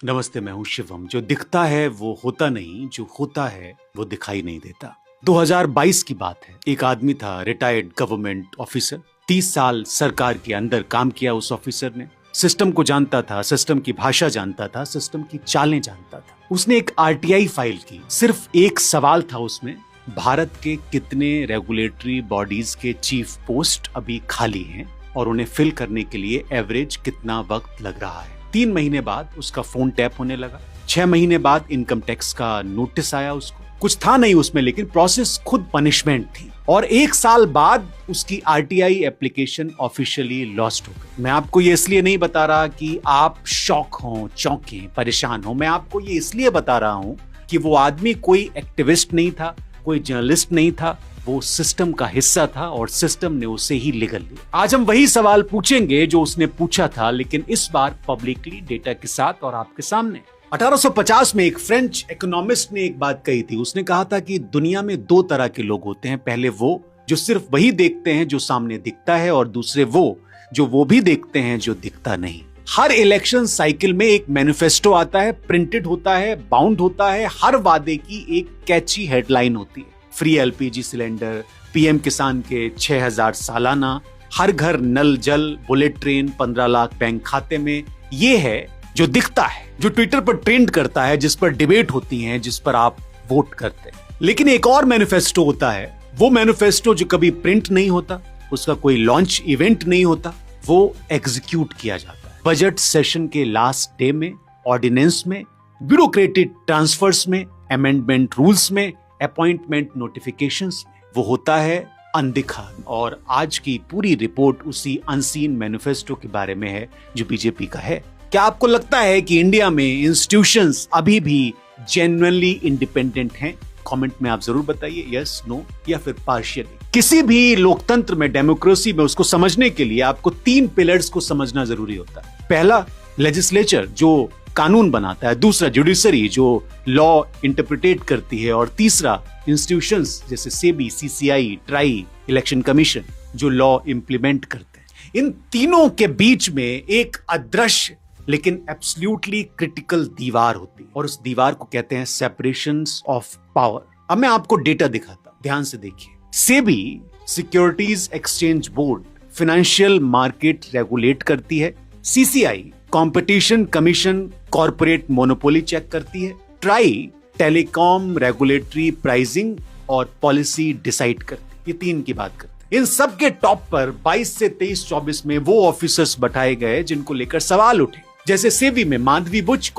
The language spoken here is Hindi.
नमस्ते, मैं हूं शिवम। जो दिखता है वो होता नहीं, जो होता है वो दिखाई नहीं देता। 2022 की बात है। एक आदमी था, रिटायर्ड गवर्नमेंट ऑफिसर। 30 साल सरकार के अंदर काम किया उस ऑफिसर ने। सिस्टम को जानता था, सिस्टम की भाषा जानता था, सिस्टम की चालें जानता था। उसने एक आरटीआई फाइल की। सिर्फ एक सवाल था उसमें, भारत के कितने रेगुलेटरी बॉडीज के चीफ पोस्ट अभी खाली हैं और उन्हें फिल करने के लिए एवरेज कितना वक्त लग रहा है। 3 महीने बाद उसका फोन टैप होने लगा। 6 महीने बाद इनकम टैक्स का नोटिस आया उसको। कुछ था नहीं उसमें, लेकिन प्रोसेस खुद पनिशमेंट थी। और 1 साल बाद उसकी आरटीआई एप्लीकेशन ऑफिशियली लॉस्ट हो गई। मैं आपको ये इसलिए नहीं बता रहा कि आप शॉक हो, चौंके, परेशान हो। मैं आपको ये इसलिए बता रहा हूं कि वो आदमी कोई एक्टिविस्ट नहीं था, कोई जर्नलिस्ट नहीं था, वो सिस्टम का हिस्सा था और सिस्टम ने उसे ही निगल लिया। आज हम वही सवाल पूछेंगे जो उसने पूछा था, लेकिन इस बार पब्लिकली, डेटा के साथ और आपके सामने। 1850 में एक फ्रेंच इकोनॉमिस्ट ने एक बात कही थी। उसने कहा था कि दुनिया में 2 तरह के लोग होते हैं। पहले वो जो सिर्फ वही देखते हैं जो सामने दिखता है, और दूसरे वो जो वो भी देखते हैं जो दिखता नहीं। हर इलेक्शन साइकिल में एक मैनिफेस्टो आता है, प्रिंटेड होता है, बाउंड होता है। हर वादे की एक कैची हेडलाइन होती है। फ्री एलपीजी सिलेंडर, पीएम किसान के 6000 सालाना, हर घर नल जल, बुलेट ट्रेन, 15 लाख बैंक खाते में। ये है जो दिखता है, जो ट्विटर पर ट्रेंड करता है, जिस पर डिबेट होती है, जिस पर आप वोट करते हैं। लेकिन एक और मैनिफेस्टो होता है, वो मैनिफेस्टो जो कभी प्रिंट नहीं होता, उसका कोई लॉन्च इवेंट नहीं होता, वो एग्जीक्यूट किया जाता है बजट सेशन के लास्ट डे में, ऑर्डिनेंस में, ब्यूरोक्रेटिक ट्रांसफर्स में, अमेंडमेंट रूल्स में, अपॉइंटमेंट नोटिफिकेशंस में। वो होता है अनदिखा। और आज की पूरी रिपोर्ट उसी अनसीन मैनिफेस्टो के बारे में है जो बीजेपी का है। क्या आपको लगता है कि इंडिया में इंस्टीट्यूशंस अभी भी जेन्युइनली इंडिपेंडेंट हैं? कमेंट में आप जरूर बताइए, यस, नो या फिर पार्शियली। किसी भी लोकतंत्र में, डेमोक्रेसी में, उसको समझने के लिए आपको 3 पिलर्स को समझना जरूरी होता है। पहला, लेजिस्लेचर जो कानून बनाता है। दूसरा, जुडिशरी जो लॉ इंटरप्रिटेट करती है। और तीसरा, इंस्टीट्यूशंस जैसे SEBI, CCI, try, election commission जो लॉ इंप्लीमेंट करते हैं। इन तीनों के बीच में एक अदृश्य लेकिन एब्सोल्युटली क्रिटिकल दीवार होती है, और उस दीवार को कहते हैं सेपरेशन ऑफ पावर। अब मैं आपको डेटा दिखाता हूं, ध्यान से देखिए। SEBI, securities exchange board, financial market regulate करती है। CCI, competition commission corporate monopoly check करती है। ट्राई, टेलीकॉम रेगुलेटरी प्राइसिंग और पॉलिसी डिसाइड करती है। ये 3 की बात करते हैं। इन सब के टॉप पर 22 से 23-24 में वो ऑफिसर्स बैठाए गए जिनको लेकर सवाल उठे। जैसे सेबी में माधवी बुच,